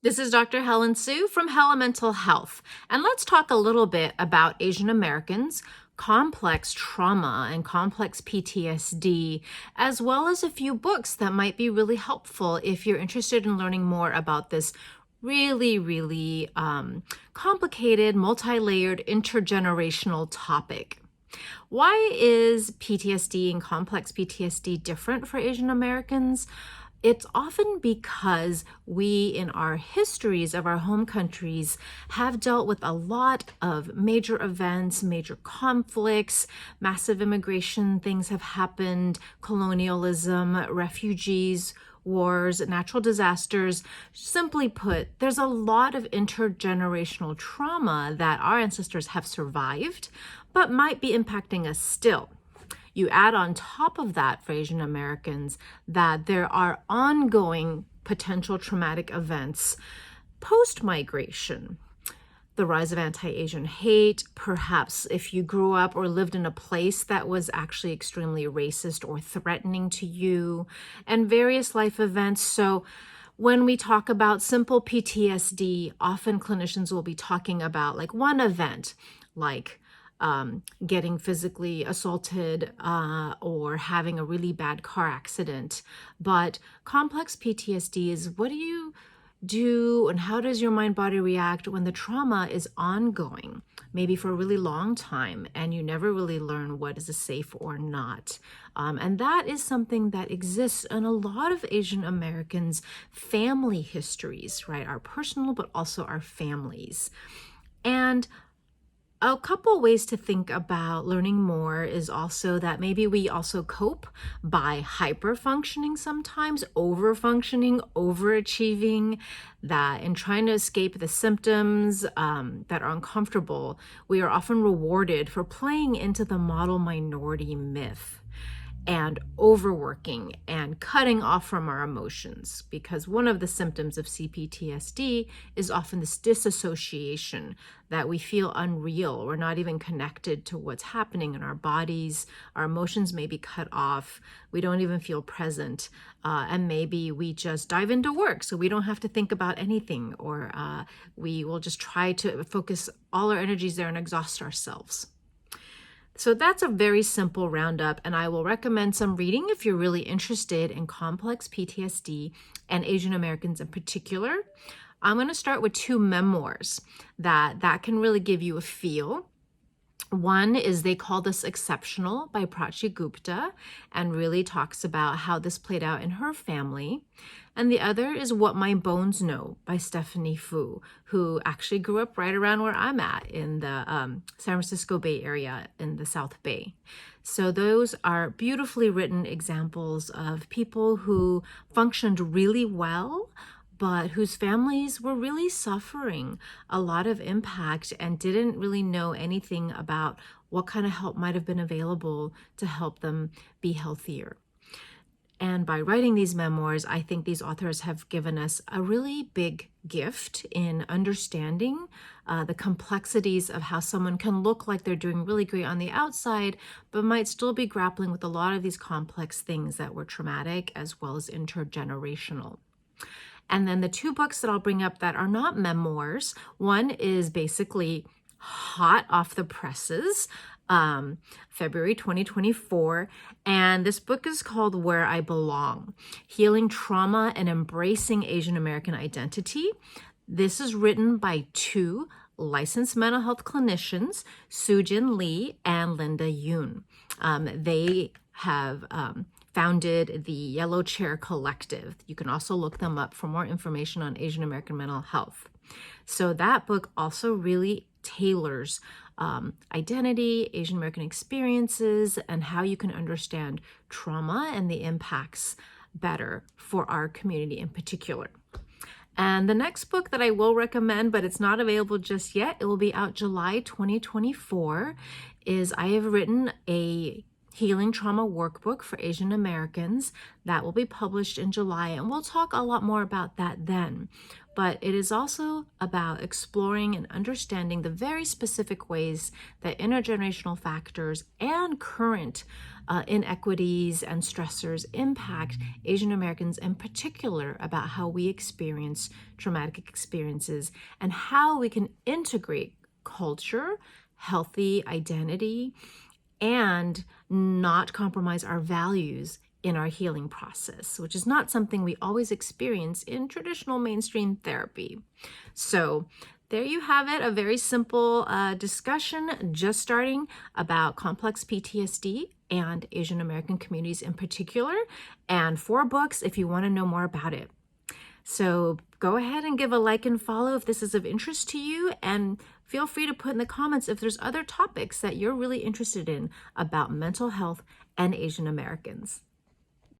This is Dr. Helen Sue from Helen Mental Health, and let's talk a little bit about Asian Americans, complex trauma, and complex PTSD, as well as a few books that might be really helpful if you're interested in learning more about this really complicated, multi-layered, intergenerational topic. Why is PTSD and complex PTSD different for Asian Americans? It's often because we, in our histories of our home countries, have dealt with a lot of major events, major conflicts, massive immigration, things have happened, colonialism, refugees, wars, natural disasters. Simply put, there's a lot of intergenerational trauma that our ancestors have survived, but might be impacting us still. You add on top of that for Asian Americans that there are ongoing potential traumatic events post-migration. The rise of anti-Asian hate, perhaps if you grew up or lived in a place that was actually extremely racist or threatening to you, and various life events. So when we talk about simple PTSD, often clinicians will be talking about like one event, like getting physically assaulted or having a really bad car accident. But complex PTSD is, what do you do and how does your mind-body react when the trauma is ongoing, maybe for a really long time, and you never really learn what is safe or not. And that is something that exists in a lot of Asian Americans' family histories, right? Our personal, but also our families. And a couple ways to think about learning more is also that maybe we also cope by hyper-functioning sometimes, over-functioning, overachieving, that in trying to escape the symptoms that are uncomfortable, we are often rewarded for playing into the model minority myth and overworking and cutting off from our emotions, because one of the symptoms of CPTSD is often this disassociation, that we feel unreal. We're not even connected to what's happening in our bodies. Our emotions may be cut off. We don't even feel present. And maybe we just dive into work so we don't have to think about anything, or we will just try to focus all our energies there and exhaust ourselves. So that's a very simple roundup, and I will recommend some reading if you're really interested in complex PTSD and Asian Americans in particular. I'm going to start with two memoirs that can really give you a feel. One is They Call This Exceptional by Pratchi Gupta, and really talks about how this played out in her family. And the other is What My Bones Know by Stephanie Fu, who actually grew up right around where I'm at in the San Francisco Bay Area in the South Bay. So those are beautifully written examples of people who functioned really well, but whose families were really suffering a lot of impact and didn't really know anything about what kind of help might have been available to help them be healthier. And by writing these memoirs, I think these authors have given us a really big gift in understanding the complexities of how someone can look like they're doing really great on the outside, but might still be grappling with a lot of these complex things that were traumatic as well as intergenerational. And then the two books that I'll bring up that are not memoirs, one is basically hot off the presses, February 2024, and this book is called Where I Belong: Healing Trauma and Embracing Asian American Identity. This is written by two licensed mental health clinicians, Sujin Lee and Linda Yoon. They have founded the Yellow Chair Collective. You can also look them up for more information on Asian American mental health. So that book also really tailors identity, Asian American experiences, and how you can understand trauma and the impacts better for our community in particular. And the next book that I will recommend, but it's not available just yet, it will be out July 2024, is I have written a Healing Trauma Workbook for Asian Americans. That will be published in July, and we'll talk a lot more about that then. But it is also about exploring and understanding the very specific ways that intergenerational factors and current inequities and stressors impact Asian Americans in particular, about how we experience traumatic experiences and how we can integrate culture, healthy identity, and not compromise our values in our healing process, which is not something we always experience in traditional mainstream therapy. So there you have it, a very simple discussion just starting about complex PTSD and Asian American communities in particular, and 4 books if you want to know more about it. So go ahead and give a like and follow if this is of interest to you, and feel free to put in the comments if there's other topics that you're really interested in about mental health and Asian Americans.